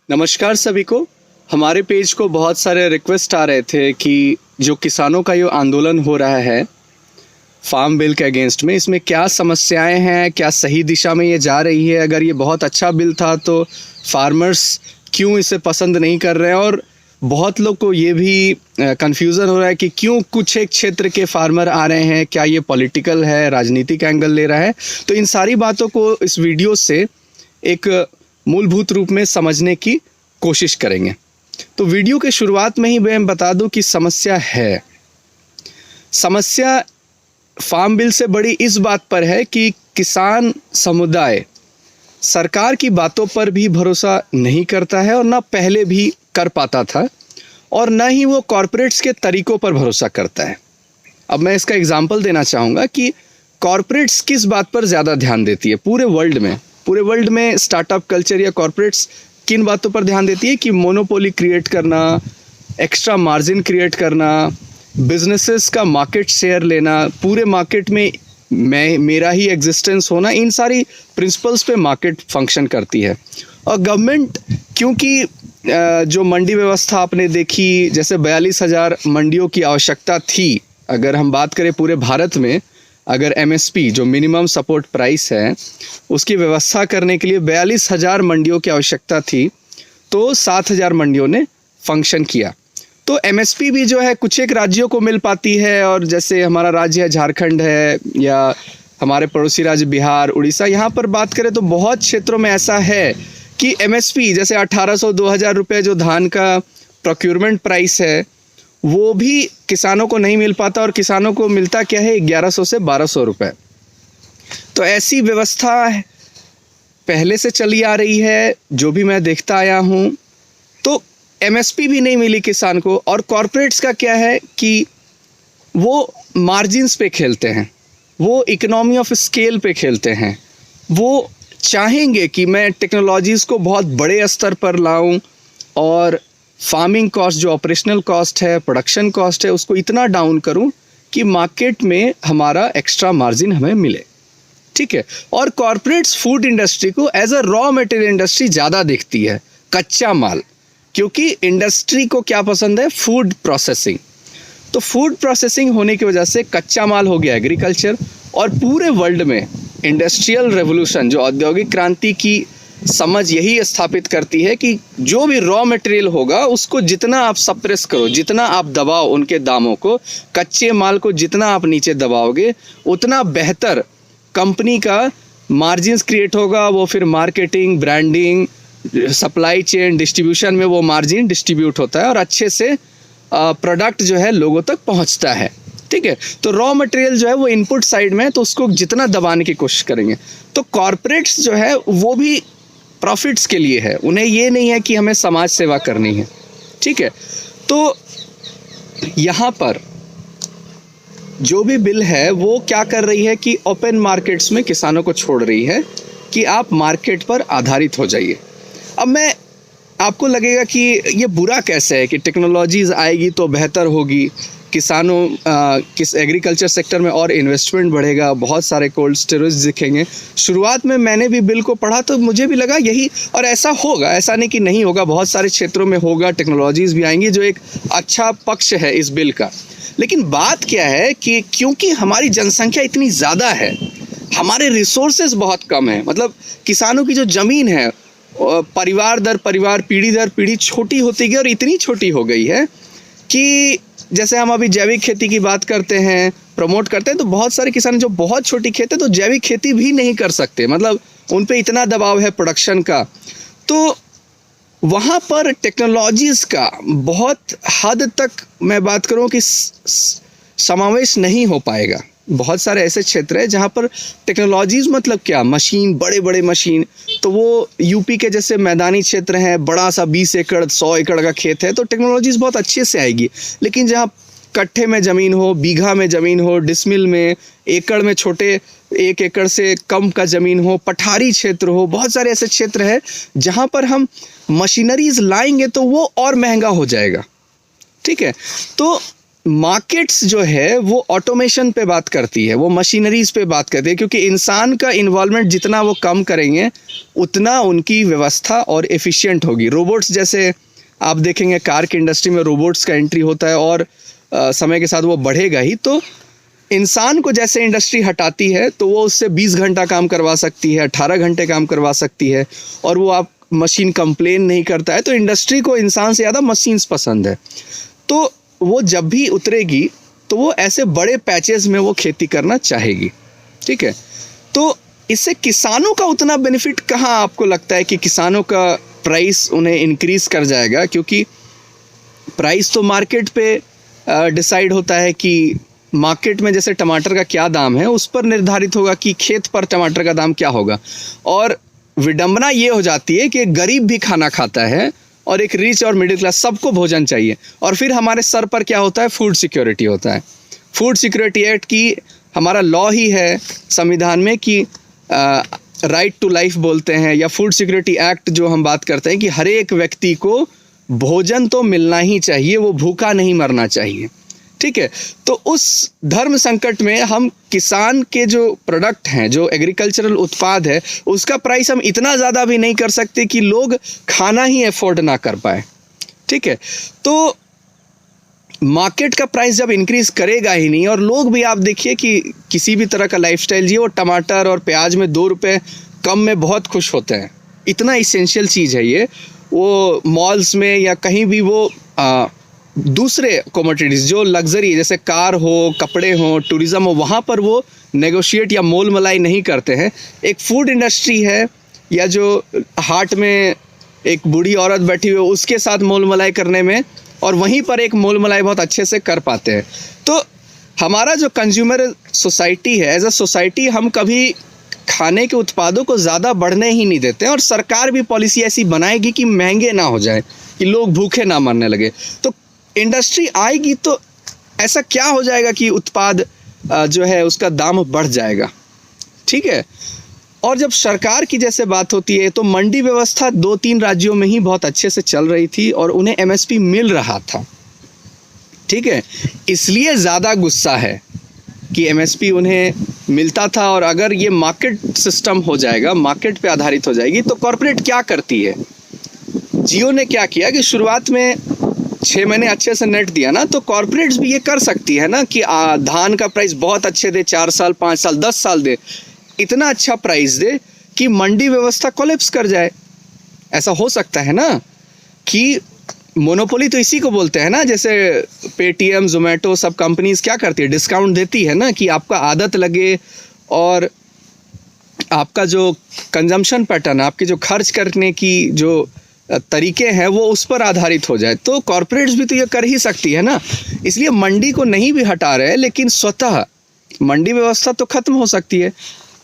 नमस्कार सभी को। हमारे पेज को बहुत सारे रिक्वेस्ट आ रहे थे कि जो किसानों का ये आंदोलन हो रहा है फार्म बिल के अगेंस्ट में, इसमें क्या समस्याएं हैं, क्या सही दिशा में ये जा रही है। अगर ये बहुत अच्छा बिल था तो फार्मर्स क्यों इसे पसंद नहीं कर रहे हैं, और बहुत लोग को ये भी कंफ्यूजन हो रहा है कि क्यों कुछ एक क्षेत्र के फार्मर आ रहे हैं, क्या ये पॉलिटिकल है, राजनीतिक एंगल ले रहा है। तो इन सारी बातों को इस वीडियो से एक मूलभूत रूप में समझने की कोशिश करेंगे। तो वीडियो के शुरुआत में ही मैं बता दूं कि समस्या फार्म बिल से बड़ी इस बात पर है कि किसान समुदाय सरकार की बातों पर भी भरोसा नहीं करता है, और ना पहले भी कर पाता था, और ना ही वो कॉरपोरेट्स के तरीकों पर भरोसा करता है। अब मैं इसका एग्जांपल देना चाहूँगा कि कॉरपोरेट्स किस बात पर ज़्यादा ध्यान देती है पूरे वर्ल्ड में स्टार्टअप कल्चर या कॉरपोरेट्स किन बातों पर ध्यान देती है कि मोनोपोली क्रिएट करना, एक्स्ट्रा मार्जिन क्रिएट करना, बिजनेसेस का मार्केट शेयर लेना, पूरे मार्केट में मेरा ही एग्जिस्टेंस होना, इन सारी प्रिंसिपल्स पे मार्केट फंक्शन करती है। और गवर्नमेंट, क्योंकि जो मंडी व्यवस्था आपने देखी, जैसे 42,000 मंडियों की आवश्यकता थी। अगर हम बात करें पूरे भारत में, अगर MSP जो मिनिमम सपोर्ट प्राइस है उसकी व्यवस्था करने के लिए 42,000 मंडियों की आवश्यकता थी, तो 7,000 मंडियों ने फंक्शन किया। तो MSP भी जो है कुछ एक राज्यों को मिल पाती है, और जैसे हमारा राज्य है झारखंड है, या हमारे पड़ोसी राज्य बिहार, उड़ीसा, यहाँ पर बात करें तो बहुत क्षेत्रों में ऐसा है कि MSP जैसे 1,800-2,000 रुपये जो धान का प्रोक्योरमेंट प्राइस है वो भी किसानों को नहीं मिल पाता, और किसानों को मिलता क्या है 1100 से 1,200 रुपये। तो ऐसी व्यवस्था पहले से चली आ रही है, जो भी मैं देखता आया हूँ। तो MSP भी नहीं मिली किसान को, और कॉरपोरेट्स का क्या है कि वो मार्जिन्स पे खेलते हैं, वो इकोनॉमी ऑफ स्केल पे खेलते हैं। वो चाहेंगे कि मैं टेक्नोलॉजीज़ को बहुत बड़े स्तर पर लाऊं, और फार्मिंग कॉस्ट, जो ऑपरेशनल कॉस्ट है, प्रोडक्शन कॉस्ट है, उसको इतना डाउन करूं कि मार्केट में हमारा एक्स्ट्रा मार्जिन हमें मिले। ठीक है। और कॉरपोरेट्स फूड इंडस्ट्री को as a raw material industry ज़्यादा देखती है, कच्चा माल, क्योंकि इंडस्ट्री को क्या पसंद है, फूड प्रोसेसिंग। तो फूड प्रोसेसिंग होने की वजह से कच्चा माल हो गया एग्रीकल्चर, और पूरे वर्ल्ड में इंडस्ट्रियल रेवोल्यूशन, जो औद्योगिक क्रांति की समझ यही स्थापित करती है कि जो भी रॉ मटेरियल होगा उसको जितना आप सप्रेस करो, जितना आप दबाओ उनके दामों को, कच्चे माल को जितना आप नीचे दबाओगे उतना बेहतर कंपनी का मार्जिन्स क्रिएट होगा। वो फिर marketing, branding, supply chain, distribution में वो मार्जिन डिस्ट्रीब्यूट होता है, और अच्छे से प्रोडक्ट जो है लोगों तक पहुंचता है। ठीक है। तो रॉ मटेरियल जो है वो इनपुट साइड में है, तो उसको जितना दबाने की कोशिश करेंगे। तो कॉरपोरेट्स जो है वो भी प्रॉफिट्स के लिए है, उन्हें ये नहीं है कि हमें समाज सेवा करनी है। ठीक है। तो यहाँ पर जो भी बिल है वो क्या कर रही है कि ओपन मार्केट्स में किसानों को छोड़ रही है कि आप मार्केट पर आधारित हो जाइए। अब मैं आपको लगेगा कि ये बुरा कैसे है कि टेक्नोलॉजीज़ आएगी तो बेहतर होगी, किसानों किस एग्रीकल्चर सेक्टर में और इन्वेस्टमेंट बढ़ेगा, बहुत सारे कोल्ड स्टोरेज दिखेंगे। शुरुआत में मैंने भी बिल को पढ़ा तो मुझे भी लगा यही, और ऐसा होगा, ऐसा नहीं कि नहीं होगा, बहुत सारे क्षेत्रों में होगा, टेक्नोलॉजीज़ भी आएंगी, जो एक अच्छा पक्ष है इस बिल का। लेकिन बात क्या है कि क्योंकि हमारी जनसंख्या इतनी ज़्यादा है, हमारे रिसोर्सेज बहुत कम है, मतलब किसानों की जो ज़मीन है परिवार दर परिवार, पीढ़ी दर पीढ़ी छोटी होती गई, और इतनी छोटी हो गई है कि जैसे हम अभी जैविक खेती की बात करते हैं, प्रमोट करते हैं, तो बहुत सारे किसान जो बहुत छोटी खेत है तो जैविक खेती भी नहीं कर सकते, मतलब उन पे इतना दबाव है प्रोडक्शन का। तो वहाँ पर टेक्नोलॉजीज़ का बहुत हद तक मैं बात करूँ कि समावेश नहीं हो पाएगा। बहुत सारे ऐसे क्षेत्र है जहाँ पर टेक्नोलॉजीज़ मतलब क्या, मशीन, बड़े बड़े मशीन, तो वो यूपी के जैसे मैदानी क्षेत्र हैं, बड़ा सा 20 एकड़ 100 एकड़ का खेत है, तो टेक्नोलॉजीज़ बहुत अच्छे से आएगी। लेकिन जहाँ कट्ठे में ज़मीन हो, बीघा में ज़मीन हो, डिसमिल में, एकड़ में, छोटे 1 एकड़ से कम का ज़मीन हो, पठारी क्षेत्र हो, बहुत सारे ऐसे क्षेत्र है जहाँ पर हम मशीनरीज़ लाएंगे तो वो और महंगा हो जाएगा। ठीक है। तो मार्केट्स जो है वो ऑटोमेशन पे बात करती है, वो मशीनरीज पे बात करती है, क्योंकि इंसान का इन्वॉल्वमेंट जितना वो कम करेंगे उतना उनकी व्यवस्था और एफिशिएंट होगी। रोबोट्स जैसे आप देखेंगे कार की इंडस्ट्री में रोबोट्स का एंट्री होता है और समय के साथ वो बढ़ेगा ही। तो इंसान को जैसे इंडस्ट्री हटाती है तो वो उससे 20 घंटा काम करवा सकती है, 18 घंटे काम करवा सकती है, और वो आप मशीन कंप्लेन नहीं करता है। तो इंडस्ट्री को इंसान से ज़्यादा मशीन्स पसंद है। तो वो जब भी उतरेगी तो वो ऐसे बड़े पैचेस में वो खेती करना चाहेगी, ठीक है। तो इससे किसानों का उतना बेनिफिट कहाँ आपको लगता है कि किसानों का प्राइस उन्हें इंक्रीज कर जाएगा? क्योंकि प्राइस तो मार्केट पे डिसाइड होता है कि मार्केट में जैसे टमाटर का क्या दाम है उस पर निर्धारित होगा कि खेत पर टमाटर का दाम क्या होगा। और विडंबना ये हो जाती है कि गरीब भी खाना खाता है और एक रिच और मिडिल क्लास सबको भोजन चाहिए। और फिर हमारे सर पर क्या होता है? फूड सिक्योरिटी होता है। फूड सिक्योरिटी एक्ट की हमारा लॉ ही है संविधान में कि राइट टू लाइफ बोलते हैं, या फूड सिक्योरिटी एक्ट जो हम बात करते हैं कि हर एक व्यक्ति को भोजन तो मिलना ही चाहिए, वो भूखा नहीं मरना चाहिए, ठीक है। तो उस धर्म संकट में हम किसान के जो प्रोडक्ट हैं, जो एग्रीकल्चरल उत्पाद है, उसका प्राइस हम इतना ज़्यादा भी नहीं कर सकते कि लोग खाना ही अफोर्ड ना कर पाए, ठीक है। तो मार्केट का प्राइस जब इंक्रीज करेगा ही नहीं, और लोग भी आप देखिए कि किसी भी तरह का लाइफस्टाइल जिए, वो टमाटर और प्याज में 2 रुपये कम में बहुत खुश होते हैं। इतना इसेंशियल चीज़ है ये। वो मॉल्स में या कहीं भी वो दूसरे कमोडिटीज़ जो लग्जरी जैसे कार हो, कपड़े हो, टूरिज़्म हो, वहाँ पर वो नेगोशिएट या मोल मलाई नहीं करते हैं। एक फूड इंडस्ट्री है या जो हाट में एक बूढ़ी औरत बैठी हुई है उसके साथ मोल मलाई करने में, और वहीं पर एक मोल मलाई बहुत अच्छे से कर पाते हैं। तो हमारा जो कंज्यूमर सोसाइटी है, एज अ सोसाइटी हम कभी खाने के उत्पादों को ज़्यादा बढ़ने ही नहीं देते हैं, और सरकार भी पॉलिसी ऐसी बनाएगी कि महंगे ना हो जाए, कि लोग भूखे ना मरने लगे। तो इंडस्ट्री आएगी तो ऐसा क्या हो जाएगा कि उत्पाद जो है उसका दाम बढ़ जाएगा, ठीक है। और जब सरकार की जैसे बात होती है तो मंडी व्यवस्था 2-3 राज्यों में ही बहुत अच्छे से चल रही थी और उन्हें एमएसपी मिल रहा था, ठीक है। इसलिए ज़्यादा गुस्सा है कि एमएसपी उन्हें मिलता था। और अगर ये मार्केट सिस्टम हो जाएगा, मार्केट पे आधारित हो जाएगी, तो कॉर्पोरेट क्या करती है? जियो ने क्या किया कि शुरुआत में 6 महीने अच्छे से नेट दिया ना, तो कॉर्पोरेट्स भी ये कर सकती है ना कि धान का प्राइस बहुत अच्छे दे, 4 साल, 5 साल, 10 साल दे, इतना अच्छा प्राइस दे कि मंडी व्यवस्था कोलैप्स कर जाए। ऐसा हो सकता है ना कि मोनोपोली तो इसी को बोलते हैं ना, जैसे पेटीएम, जोमेटो, सब कंपनीज क्या करती है? डिस्काउंट देती है ना, कि आपका आदत लगे और आपका जो कंजम्पशन पैटर्न है, आपके जो खर्च करने की जो तरीके हैं वो उस पर आधारित हो जाए। तो कॉर्पोरेट्स भी तो ये कर ही सकती है ना। इसलिए मंडी को नहीं भी हटा रहे हैं, लेकिन स्वतः मंडी व्यवस्था तो खत्म हो सकती है।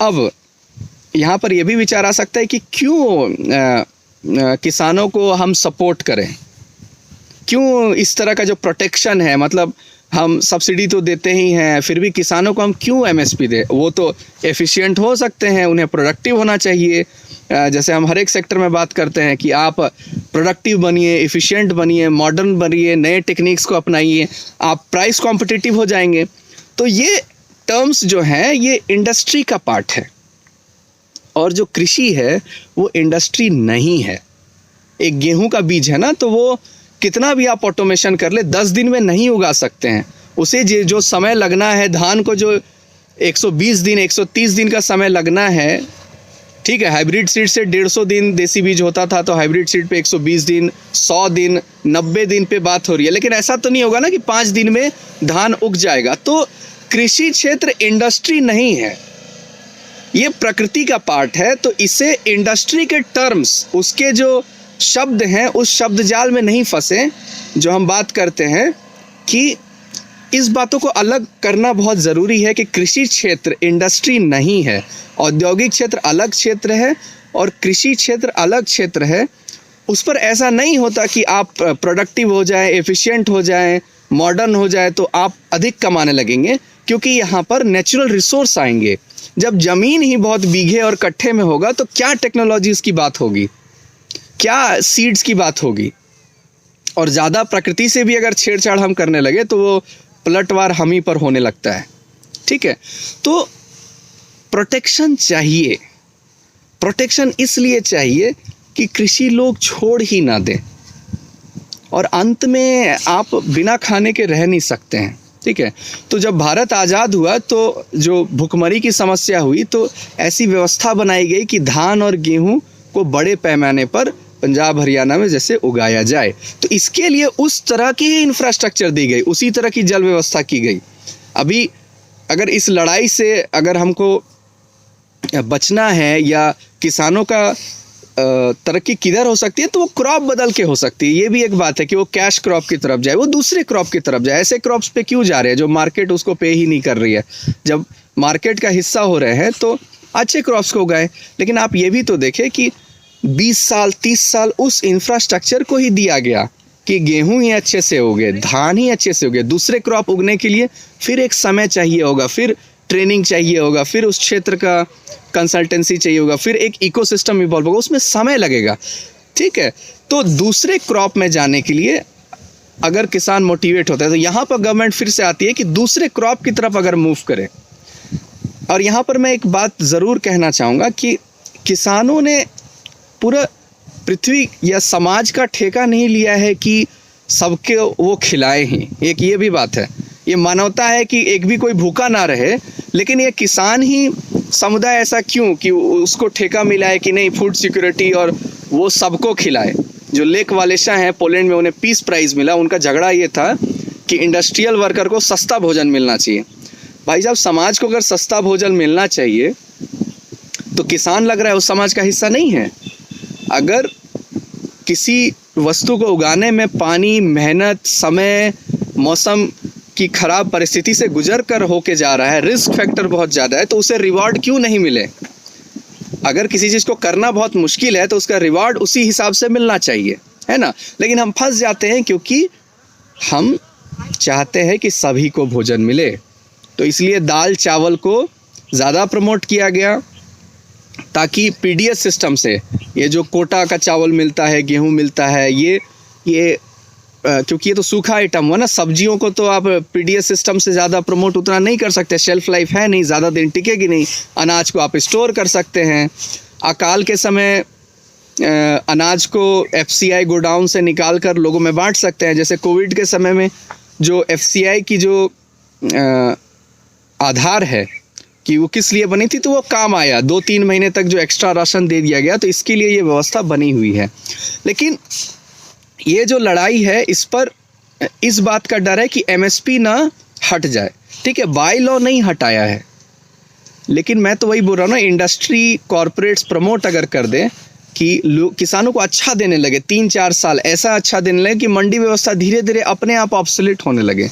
अब यहाँ पर यह भी विचार आ सकता है कि क्यों किसानों को हम सपोर्ट करें, क्यों इस तरह का जो प्रोटेक्शन है, मतलब हम सब्सिडी तो देते ही हैं, फिर भी किसानों को हम क्यों एमएसपी दें? वो तो एफिशिएंट हो सकते हैं, उन्हें प्रोडक्टिव होना चाहिए। जैसे हम हर एक सेक्टर में बात करते हैं कि आप प्रोडक्टिव बनिए, एफिशिएंट बनिए, मॉडर्न बनिए, नए टेक्निक्स को अपनाइए, आप प्राइस कॉम्पिटिटिव हो जाएंगे। तो ये टर्म्स जो हैं ये इंडस्ट्री का पार्ट है, और जो कृषि है वो इंडस्ट्री नहीं है। एक गेहूं का बीज है ना, तो वो कितना भी आप ऑटोमेशन कर ले 10 दिन में नहीं उगा सकते हैं। उसे जो समय लगना है, धान को जो 120 दिन 130 दिन का समय लगना है, ठीक है। हाइब्रिड सीड से 150 दिन देसी बीज होता था, तो हाइब्रिड सीड पे 120 दिन, 100 दिन, 90 दिन पे बात हो रही है। लेकिन ऐसा तो नहीं होगा ना कि 5 दिन में धान उग जाएगा। तो कृषि क्षेत्र इंडस्ट्री नहीं है, ये प्रकृति का पार्ट है। तो इसे इंडस्ट्री के टर्म्स, उसके जो शब्द हैं उस शब्द जाल में नहीं फंसे, जो हम बात करते हैं कि इस बातों को अलग करना बहुत ज़रूरी है कि कृषि क्षेत्र इंडस्ट्री नहीं है, औद्योगिक क्षेत्र अलग क्षेत्र है और कृषि क्षेत्र अलग क्षेत्र है। उस पर ऐसा नहीं होता कि आप प्रोडक्टिव हो जाए, एफिशिएंट हो जाए, मॉडर्न हो जाए तो आप अधिक कमाने लगेंगे, क्योंकि यहाँ पर नेचुरल रिसोर्स आएंगे। जब ज़मीन ही बहुत बीघे और कट्ठे में होगा तो क्या टेक्नोलॉजीज़ की बात होगी, क्या सीड्स की बात होगी, और ज़्यादा प्रकृति से भी अगर छेड़छाड़ हम करने लगे तो वो पलटवार हम ही पर होने लगता है। ठीक है, तो प्रोटेक्शन चाहिए। प्रोटेक्शन इसलिए चाहिए कि कृषि लोग छोड़ ही ना दें, और अंत में आप बिना खाने के रह नहीं सकते हैं। ठीक है, तो जब भारत आज़ाद हुआ तो जो भुखमरी की समस्या हुई तो ऐसी व्यवस्था बनाई गई कि धान और गेहूं को बड़े पैमाने पर पंजाब हरियाणा में जैसे उगाया जाए। तो इसके लिए उस तरह की ही इंफ्रास्ट्रक्चर दी गई, उसी तरह की जल व्यवस्था की गई। अभी अगर इस लड़ाई से अगर हमको बचना है या किसानों का तरक्की किधर हो सकती है, तो वो क्रॉप बदल के हो सकती है। ये भी एक बात है कि वो कैश क्रॉप की तरफ जाए, वो दूसरे क्रॉप की तरफ जाए। ऐसे क्रॉप्स पे क्यों जा रहे हैं जो मार्केट उसको पे ही नहीं कर रही है? जब मार्केट का हिस्सा हो रहे हैं तो अच्छे क्रॉप्स को उगाएं। लेकिन आप ये भी तो देखें कि 20 साल 30 साल उस इंफ्रास्ट्रक्चर को ही दिया गया कि गेहूं ही अच्छे से उगे, धान ही अच्छे से उगे। दूसरे क्रॉप उगने के लिए फिर एक समय चाहिए होगा, फिर ट्रेनिंग चाहिए होगा, फिर उस क्षेत्र का कंसल्टेंसी चाहिए होगा, फिर एक इकोसिस्टम इवॉल्व होगा, उसमें समय लगेगा। ठीक है, तो दूसरे क्रॉप में जाने के लिए अगर किसान मोटिवेट होता है तो यहाँ पर गवर्नमेंट फिर से आती है कि दूसरे क्रॉप की तरफ अगर मूव करे। और यहाँ पर मैं एक बात ज़रूर कहना चाहूँगा कि किसानों ने पूरा पृथ्वी या समाज का ठेका नहीं लिया है कि सबके वो खिलाए ही। एक ये भी बात है, ये मानवता है कि एक भी कोई भूखा ना रहे। लेकिन ये किसान ही समुदाय ऐसा क्यों कि उसको ठेका मिला है कि नहीं फूड सिक्योरिटी और वो सबको खिलाए। जो लेक वालेशा हैं पोलैंड में, उन्हें पीस प्राइज़ मिला। उनका झगड़ा ये था कि इंडस्ट्रियल वर्कर को सस्ता भोजन मिलना चाहिए। भाई साहब, समाज को अगर सस्ता भोजन मिलना चाहिए तो किसान लग रहा है उस समाज का हिस्सा नहीं है। अगर किसी वस्तु को उगाने में पानी, मेहनत, समय, मौसम की खराब परिस्थिति से गुजर कर होके जा रहा है, रिस्क फैक्टर बहुत ज़्यादा है, तो उसे रिवॉर्ड क्यों नहीं मिले? अगर किसी चीज़ को करना बहुत मुश्किल है तो उसका रिवॉर्ड उसी हिसाब से मिलना चाहिए, है ना। लेकिन हम फंस जाते हैं क्योंकि हम चाहते हैं कि सभी को भोजन मिले। तो इसलिए दाल चावल को ज़्यादा प्रमोट किया गया ताकि पीडीएस सिस्टम से ये जो कोटा का चावल मिलता है, गेहूं मिलता है, ये क्योंकि ये तो सूखा आइटम हुआ ना। सब्जियों को तो आप पीडीएस सिस्टम से ज़्यादा प्रमोट उतना नहीं कर सकते, शेल्फ लाइफ है नहीं, ज़्यादा दिन टिकेगी नहीं। अनाज को आप स्टोर कर सकते हैं। अकाल के समय अनाज को एफसीआई गोडाउन से निकाल कर लोगों में बांट सकते हैं। जैसे कोविड के समय में जो एफसीआई की जो आधार है कि वो किस लिए बनी थी, तो वो काम आया। 2-3 महीने तक जो एक्स्ट्रा राशन दे दिया गया, तो इसके लिए ये व्यवस्था बनी हुई है। लेकिन ये जो लड़ाई है इस पर इस बात का डर है कि एमएसपी ना हट जाए। ठीक है, बाय लॉ नहीं हटाया है, लेकिन मैं तो वही बोल रहा हूँ ना, इंडस्ट्री कॉरपोरेट्स प्रमोट अगर कर दें कि किसानों को अच्छा देने लगे, 3-4 साल ऐसा अच्छा देने लगे कि मंडी व्यवस्था धीरे धीरे अपने आप ऑब्सोलेट होने लगे,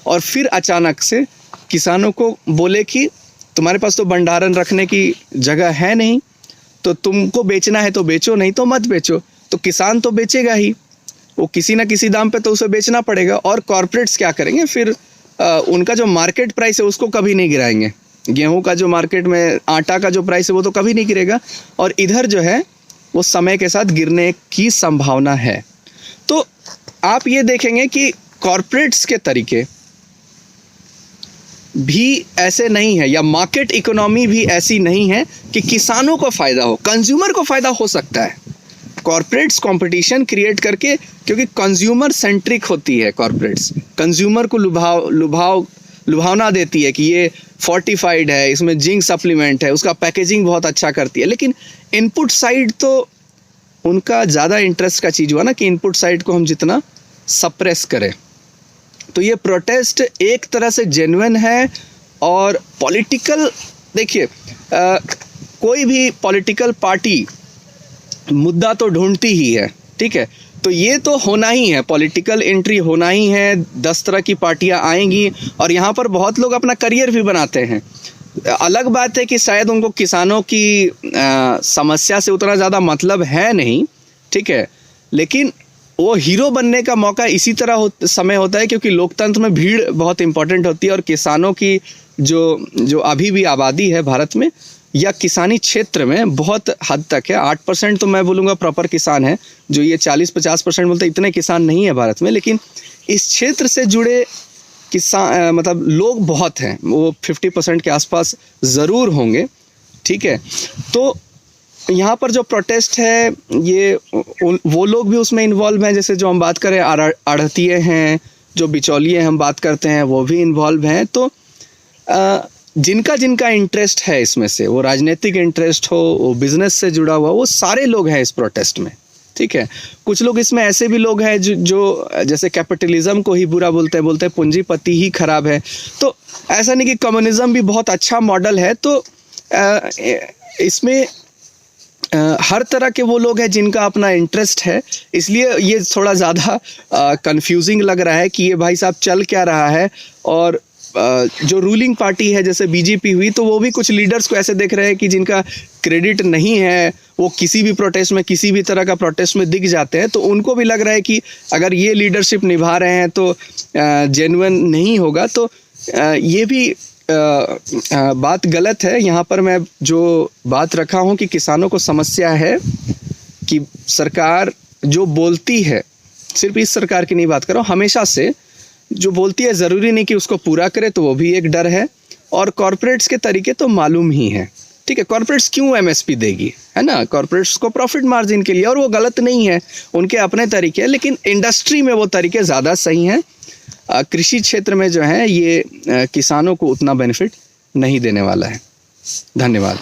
और फिर अचानक से किसानों को बोले कि तुम्हारे पास तो भंडारण रखने की जगह है नहीं, तो तुमको बेचना है तो बेचो, नहीं तो मत बेचो। तो किसान तो बेचेगा ही, वो किसी ना किसी दाम पे तो उसे बेचना पड़ेगा। और कॉरपोरेट्स क्या करेंगे फिर, उनका जो मार्केट प्राइस है उसको कभी नहीं गिराएंगे। गेहूं का जो मार्केट में आटा का जो प्राइस है वो तो कभी नहीं गिरेगा, और इधर जो है वो समय के साथ गिरने की संभावना है। तो आप ये देखेंगे कि कॉरपोरेट्स के तरीके भी ऐसे नहीं है, या मार्केट इकोनॉमी भी ऐसी नहीं है कि किसानों को फ़ायदा हो। कंज्यूमर को फ़ायदा हो सकता है कॉरपोरेट्स कंपटीशन क्रिएट करके, क्योंकि कंज्यूमर सेंट्रिक होती है कॉरपोरेट्स। कंज्यूमर को लुभावना देती है कि ये फोर्टिफाइड है, इसमें जिंक सप्लीमेंट है, उसका पैकेजिंग बहुत अच्छा करती है। लेकिन इनपुट साइड तो उनका ज़्यादा इंटरेस्ट का चीज़ हुआ ना कि इनपुट साइड को हम जितना सप्रेस करें। तो ये प्रोटेस्ट एक तरह से जेन्युइन है। और पॉलिटिकल, देखिए कोई भी पॉलिटिकल पार्टी मुद्दा तो ढूंढती ही है, ठीक है। तो ये तो होना ही है, पॉलिटिकल एंट्री होना ही है। 10 तरह की पार्टियां आएंगी और यहाँ पर बहुत लोग अपना करियर भी बनाते हैं। अलग बात है कि शायद उनको किसानों की समस्या से उतना ज़्यादा मतलब है नहीं, ठीक है, लेकिन वो हीरो बनने का मौका इसी तरह समय होता है क्योंकि लोकतंत्र में भीड़ बहुत इंपॉर्टेंट होती है। और किसानों की जो अभी भी आबादी है भारत में, या किसानी क्षेत्र में बहुत हद तक है। 8% तो मैं बोलूँगा प्रॉपर किसान है, जो ये 40-50% बोलते इतने किसान नहीं है भारत में, लेकिन इस क्षेत्र से जुड़े किसान मतलब लोग बहुत हैं, वो 50% के आसपास ज़रूर होंगे। ठीक है, तो यहाँ पर जो प्रोटेस्ट है ये वो लोग भी उसमें इन्वॉल्व हैं, जैसे जो हम बात करें आढ़तिये हैं, जो बिचौलिए हम बात करते हैं वो भी इन्वॉल्व हैं। तो जिनका जिनका इंटरेस्ट है इसमें से, वो राजनीतिक इंटरेस्ट हो, वो बिजनेस से जुड़ा हुआ, वो सारे लोग हैं इस प्रोटेस्ट में। ठीक है, कुछ लोग इसमें ऐसे भी लोग हैं जो जैसे कैपिटलिज्म को ही बुरा बोलते हैं पूंजीपति ही खराब है। तो ऐसा नहीं कि कम्युनिज्म भी बहुत अच्छा मॉडल है। तो इसमें हर तरह के वो लोग हैं जिनका अपना इंटरेस्ट है, इसलिए ये थोड़ा ज़्यादा कंफ्यूजिंग लग रहा है कि ये भाई साहब चल क्या रहा है। और जो रूलिंग पार्टी है जैसे बीजेपी हुई, तो वो भी कुछ लीडर्स को ऐसे देख रहे हैं कि जिनका क्रेडिट नहीं है, वो किसी भी प्रोटेस्ट में, किसी भी तरह का प्रोटेस्ट में दिख जाते हैं। तो उनको भी लग रहा है कि अगर ये लीडरशिप निभा रहे हैं तो जेन्युइन नहीं होगा। तो ये भी बात गलत है। यहाँ पर मैं जो बात रखा हूँ कि किसानों को समस्या है कि सरकार जो बोलती है, सिर्फ इस सरकार की नहीं बात कर रहा हूँ, हमेशा से जो बोलती है ज़रूरी नहीं कि उसको पूरा करे, तो वो भी एक डर है। और कॉरपोरेट्स के तरीके तो मालूम ही है। ठीक है, कॉरपोरेट्स क्यों एमएसपी देगी, है ना, कॉरपोरेट्स को प्रॉफिट मार्जिन के लिए, और वो गलत नहीं है, उनके अपने तरीके हैं, लेकिन इंडस्ट्री में वो तरीके ज़्यादा सही हैं। कृषि क्षेत्र में जो है ये किसानों को उतना बेनिफिट नहीं देने वाला है। धन्यवाद।